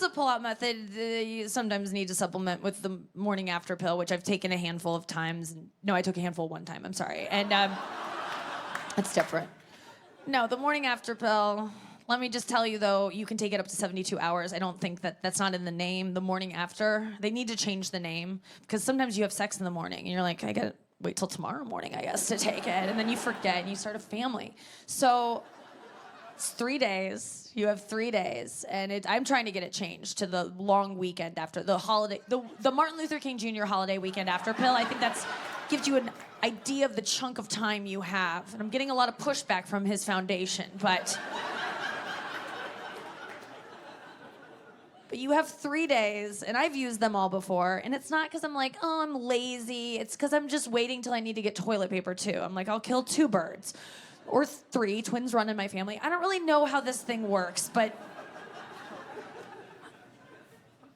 a pull-out method. You sometimes need to supplement with the morning after pill, which I've taken a handful of times. No, I took a handful one time. I'm sorry, and that's different. No, the morning after pill. Let me just tell you, though, you can take it up to 72 hours. I don't think that's not in the name, the morning after. They need to change the name because sometimes you have sex in the morning and you're like, I gotta wait till tomorrow morning, I guess, to take it. And then you forget and you start a family. So it's 3 days. You have 3 days. And I'm trying to get it changed to the long weekend after the holiday, the Martin Luther King Jr. holiday weekend after pill. I think that's gives you an idea of the chunk of time you have. And I'm getting a lot of pushback from his foundation, but you have 3 days, and I've used them all before, and it's not because I'm like, oh, I'm lazy. It's because I'm just waiting till I need to get toilet paper, too. I'm like, I'll kill 2 birds. Or 3, twins run in my family. I don't really know how this thing works, but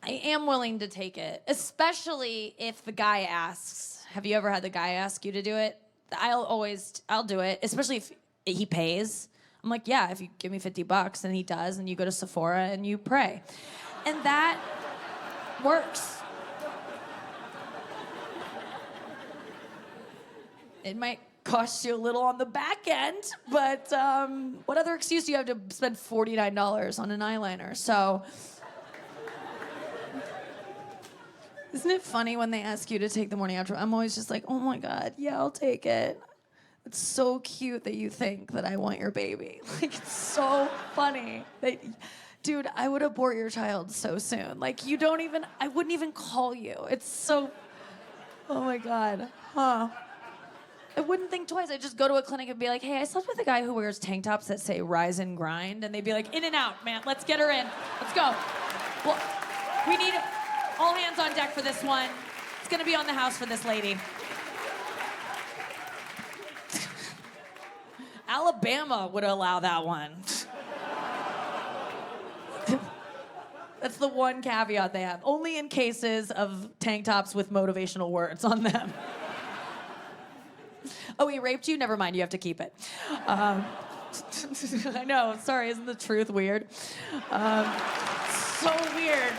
I am willing to take it, especially if the guy asks. Have you ever had the guy ask you to do it? I'll do it, especially if he pays. I'm like, yeah, if you give me $50, and he does, and you go to Sephora and you pray. And that works. It might cost you a little on the back end, but what other excuse do you have to spend $49 on an eyeliner? So, isn't it funny when they ask you to take the morning after? I'm always just like, oh my God, yeah, I'll take it. It's so cute that you think that I want your baby. Like, it's so funny. Dude, I would abort your child so soon. Like, I wouldn't even call you. It's so, oh my God, huh? I wouldn't think twice. I'd just go to a clinic and be like, hey, I slept with a guy who wears tank tops that say rise and grind. And they'd be like, in and out, man. Let's get her in. Let's go. Well, we need all hands on deck for this one. It's going to be on the house for this lady. Alabama would allow that one. That's the one caveat they have. Only in cases of tank tops with motivational words on them. Oh, he raped you? Never mind, you have to keep it. I know, sorry, isn't the truth weird? So weird.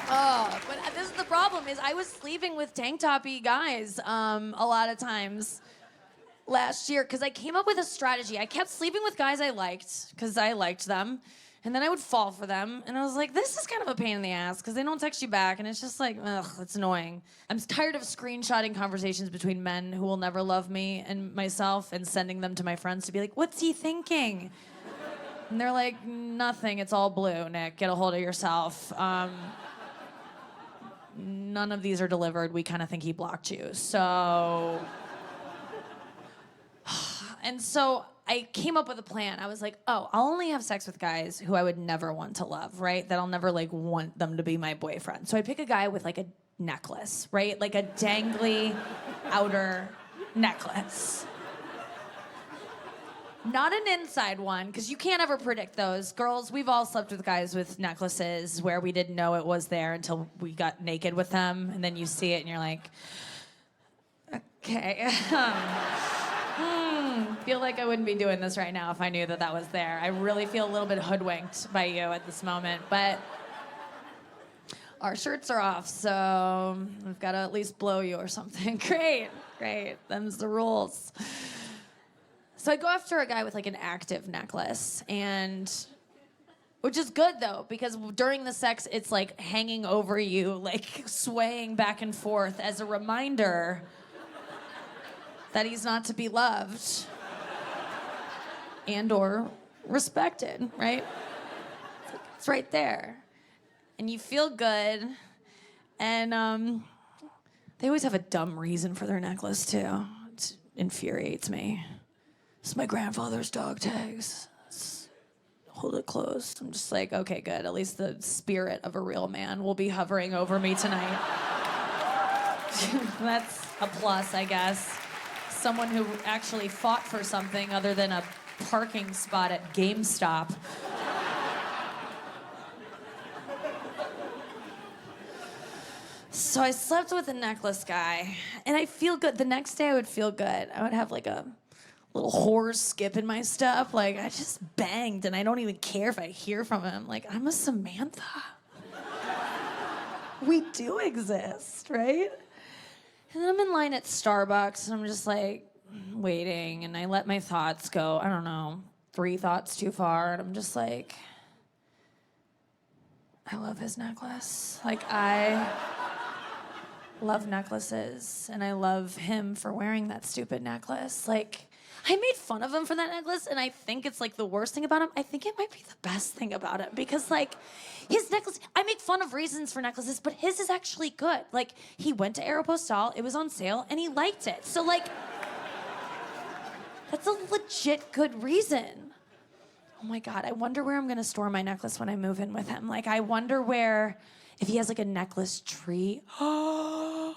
Oh, but this is the problem, is I was sleeping with tank toppy guys a lot of times last year, because I came up with a strategy. I kept sleeping with guys I liked, because I liked them. And then I would fall for them, and I was like, this is kind of a pain in the ass, because they don't text you back, and it's just like, ugh, it's annoying. I'm tired of screenshotting conversations between men who will never love me and myself and sending them to my friends to be like, what's he thinking? And they're like, nothing, it's all blue, Nick, get a hold of yourself. None of these are delivered. We kind of think he blocked you, so... And so I came up with a plan. I was like, oh, I'll only have sex with guys who I would never want to love, right? That I'll never, like, want them to be my boyfriend. So I'd pick a guy with, like, a necklace, right? Like a dangly outer necklace. Not an inside one, because you can't ever predict those. Girls, we've all slept with guys with necklaces where we didn't know it was there until we got naked with them, and then you see it and you're like, okay. Feel like I wouldn't be doing this right now if I knew that that was there. I really feel a little bit hoodwinked by you at this moment, but our shirts are off, so we've got to at least blow you or something. Great. Them's the rules. So I go after a guy with like an active necklace, and which is good though, because during the sex, it's like hanging over you, like swaying back and forth as a reminder that he's not to be loved and or respected, right? It's right there. And you feel good. And they always have a dumb reason for their necklace, too. It infuriates me. It's my grandfather's dog tags. Hold it close. I'm just like, okay, good. At least the spirit of a real man will be hovering over me tonight. That's a plus, I guess. Someone who actually fought for something other than a parking spot at GameStop. So I slept with a necklace guy, and I feel good. The next day I would feel good. I would have like a little whores skipping my stuff. Like, I just banged, and I don't even care if I hear from him. Like, I'm a Samantha. We do exist, right? And then I'm in line at Starbucks, and I'm just like waiting, and I let my thoughts go, I don't know, 3 thoughts too far, and I'm just like, I love his necklace. Like, I love necklaces, and I love him for wearing that stupid necklace. Like, I made fun of him for that necklace, and I think it's like the worst thing about him. I think it might be the best thing about him, because like his necklace, I make fun of reasons for necklaces, but his is actually good. Like, he went to Aeropostale, it was on sale, and he liked it. So like, that's a legit good reason. Oh my God, I wonder where I'm gonna store my necklace when I move in with him. Like, I wonder where, if he has like a necklace tree. Oh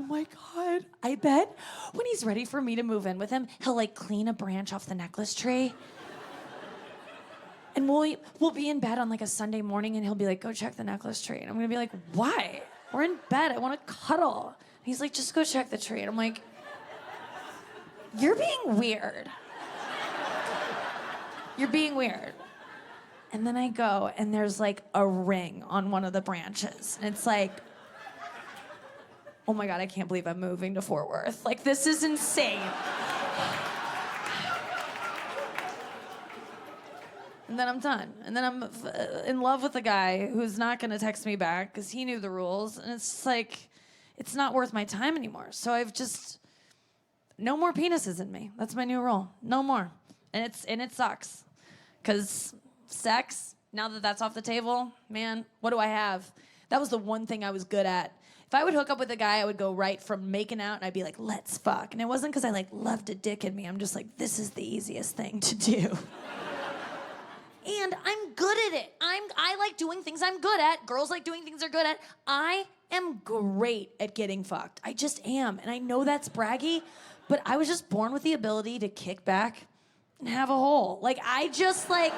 my God. I bet when he's ready for me to move in with him, he'll like clean a branch off the necklace tree. And we'll be in bed on like a Sunday morning, and he'll be like, go check the necklace tree. And I'm gonna be like, why? We're in bed, I wanna cuddle. And he's like, just go check the tree. And I'm like, you're being weird. You're being weird. And then I go, and there's like a ring on one of the branches. And it's like, oh my God, I can't believe I'm moving to Fort Worth. Like, this is insane. And then I'm done. And then I'm in love with a guy who's not gonna text me back because he knew the rules. And it's just like, it's not worth my time anymore. So I've just, no more penises in me. That's my new rule. No more. And it sucks. Because sex, now that that's off the table, man, what do I have? That was the one thing I was good at. If I would hook up with a guy, I would go right from making out, and I'd be like, let's fuck. And it wasn't because I like loved a dick in me. I'm just like, this is the easiest thing to do. And I'm good at it. I like doing things I'm good at. Girls like doing things they're good at. I am great at getting fucked. I just am. And I know that's braggy, but I was just born with the ability to kick back and have a hole. Like, I just like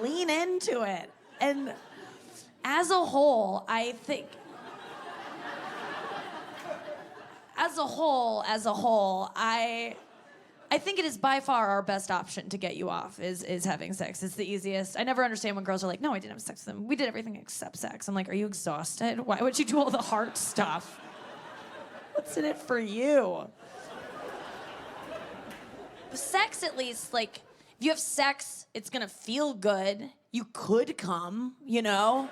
lean into it. And as a whole, I think, as a whole, I think it is by far our best option to get you off is having sex. It's the easiest. I never understand when girls are like, no, I didn't have sex with him. We did everything except sex. I'm like, are you exhausted? Why would you do all the hard stuff? What's in it for you? Sex, at least, like, if you have sex, it's gonna feel good. You could come, you know?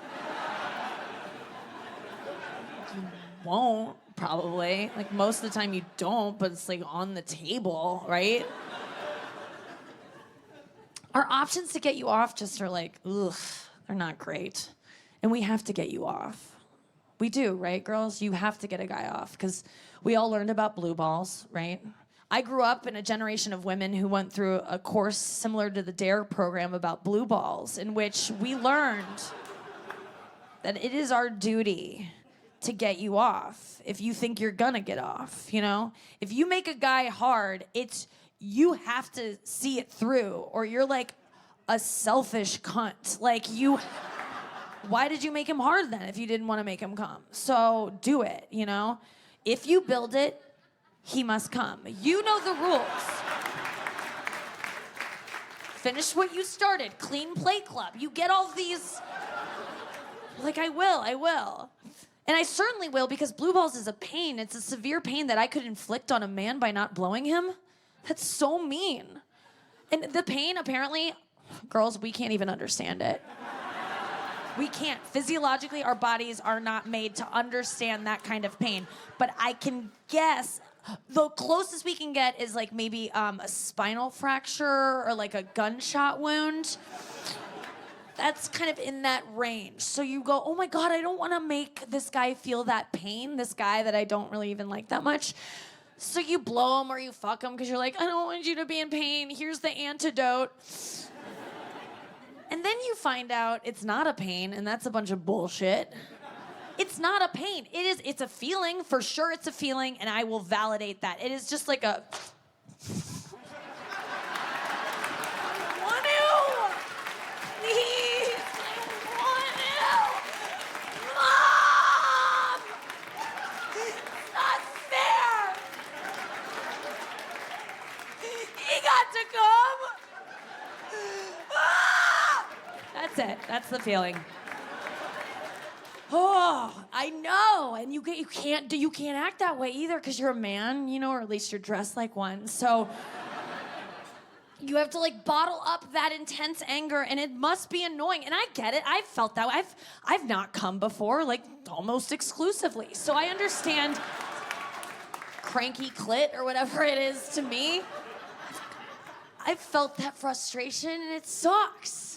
You won't, probably. Like, most of the time you don't, but it's like on the table, right? Our options to get you off just are like, ugh, they're not great. And we have to get you off. We do, right, girls? You have to get a guy off, because we all learned about blue balls, right? I grew up in a generation of women who went through a course similar to the DARE program about blue balls, in which we learned that it is our duty to get you off if you think you're gonna get off, you know? If you make a guy hard, you have to see it through, or you're like a selfish cunt. Like, why did you make him hard then if you didn't want to make him come? So do it, you know? If you build it, he must come. You know the rules. Finish what you started. Clean plate club. You get all these. Like, I will. And I certainly will, because blue balls is a pain. It's a severe pain that I could inflict on a man by not blowing him. That's so mean. And the pain, apparently, girls, we can't even understand it. We can't. Physiologically, our bodies are not made to understand that kind of pain. But I can guess the closest we can get is like maybe a spinal fracture or like a gunshot wound. That's kind of in that range. So you go, oh my God, I don't want to make this guy feel that pain, this guy that I don't really even like that much. So you blow him or you fuck him because you're like, I don't want you to be in pain. Here's the antidote. And then you find out it's not a pain, and that's a bunch of bullshit. It's not a pain. It's a feeling. For sure it's a feeling, and I will validate that. It is just like a... I want to. Please. I want to. Mom! It's not fair. That's the feeling. Oh, I know. And you can't act that way either because you're a man, you know, or at least you're dressed like one. So you have to like bottle up that intense anger, and it must be annoying. And I get it. I've felt that way. I've not come before, like almost exclusively. So I understand cranky clit or whatever it is to me. I've felt that frustration, and it sucks.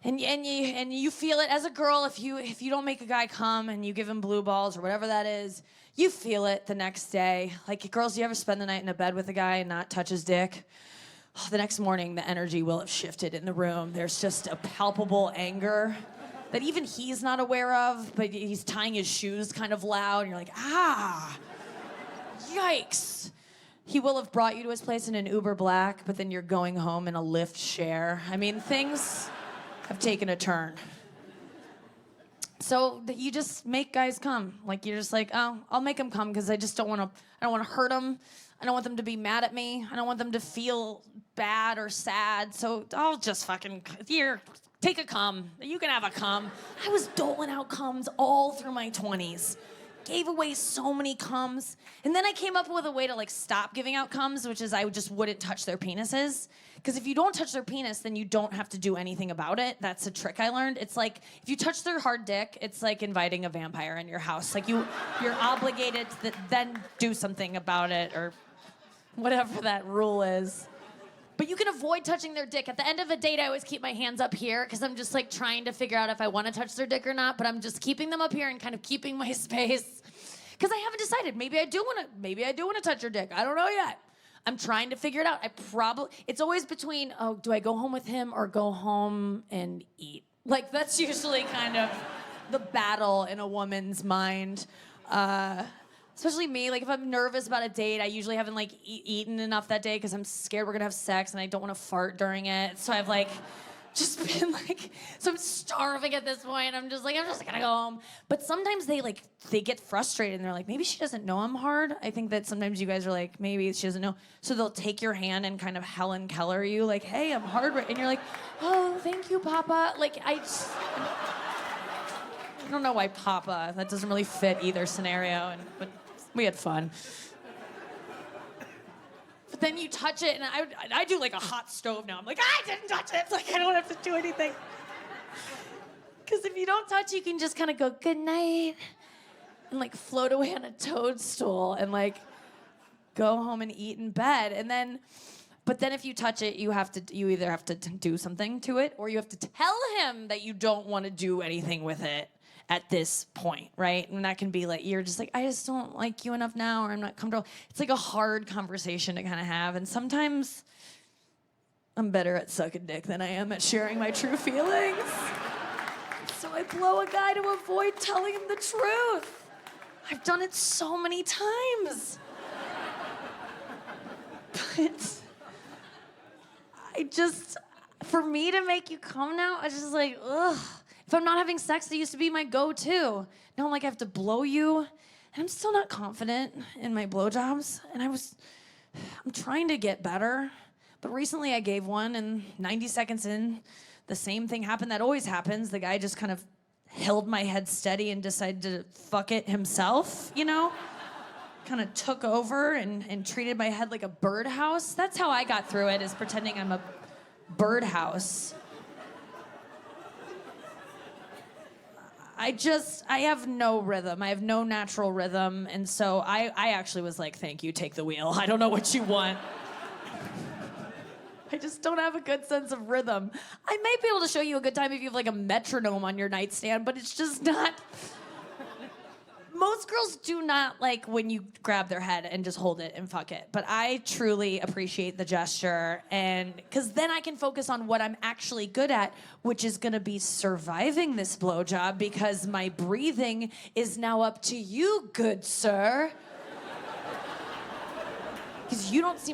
And you feel it as a girl if you don't make a guy come and you give him blue balls or whatever that is, you feel it the next day. Like, girls, do you ever spend the night in a bed with a guy and not touch his dick? Oh, the next morning, the energy will have shifted in the room. There's just a palpable anger that even he's not aware of, but he's tying his shoes kind of loud, and you're like, yikes. He will have brought you to his place in an Uber Black, but then you're going home in a Lyft share. I mean, things have taken a turn. So you just make guys come. Like, you're just like, oh, I'll make them come because I don't want to hurt them. I don't want them to be mad at me. I don't want them to feel bad or sad. So I'll just fucking, here, take a cum. You can have a cum. I was doling out cums all through my 20s. Gave away so many cums. And then I came up with a way to like stop giving out cums, which is I just wouldn't touch their penises. Because if you don't touch their penis, then you don't have to do anything about it. That's a trick I learned. It's like, if you touch their hard dick, it's like inviting a vampire in your house. Like you're obligated to then do something about it, or whatever that rule is. But you can avoid touching their dick. At the end of a date, I always keep my hands up here because I'm just like trying to figure out if I want to touch their dick or not, but I'm just keeping them up here and kind of keeping my space. Because I haven't decided. Maybe I do want to touch your dick. I don't know yet. I'm trying to figure it out. It's always between, oh, do I go home with him or go home and eat? Like, that's usually kind of the battle in a woman's mind. Especially me, like if I'm nervous about a date, I usually haven't like eaten enough that day because I'm scared we're gonna have sex and I don't want to fart during it. So I've like just been like, so I'm starving at this point. I'm just gonna go home. But sometimes they get frustrated and they're like, maybe she doesn't know I'm hard. I think that sometimes you guys are like, maybe she doesn't know. So they'll take your hand and kind of Helen Keller you, like, hey, I'm hard, and you're like, oh, thank you, Papa. Like I don't know why Papa. That doesn't really fit either scenario, but we had fun. But then you touch it, and I do like a hot stove now. I'm like, I didn't touch it. Like, I don't have to do anything. Because if you don't touch, you can just kind of go, good night, and like float away on a toadstool and like go home and eat in bed. But then if you touch it, you either have to do something to it, or you have to tell him that you don't want to do anything with it at this point, right? And that can be like, you're just like, I just don't like you enough now, or I'm not comfortable. It's like a hard conversation to kind of have. And sometimes I'm better at sucking dick than I am at sharing my true feelings. So I blow a guy to avoid telling him the truth. I've done it so many times. But for me to make you come now, I just like, ugh. If I'm not having sex, it used to be my go-to. Now I'm like, I have to blow you. And I'm still not confident in my blowjobs. And I'm trying to get better. But recently I gave one, and 90 seconds in, the same thing happened that always happens. The guy just kind of held my head steady and decided to fuck it himself, you know? Kind of took over and treated my head like a birdhouse. That's how I got through it, is pretending I'm a birdhouse. I have no rhythm. I have no natural rhythm. And so I actually was like, thank you, take the wheel. I don't know what you want. I just don't have a good sense of rhythm. I might be able to show you a good time if you have like a metronome on your nightstand, but it's just not. Most girls do not like when you grab their head and just hold it and fuck it. But I truly appreciate the gesture, and because then I can focus on what I'm actually good at, which is gonna be surviving this blowjob, because my breathing is now up to you, good sir. Because you don't seem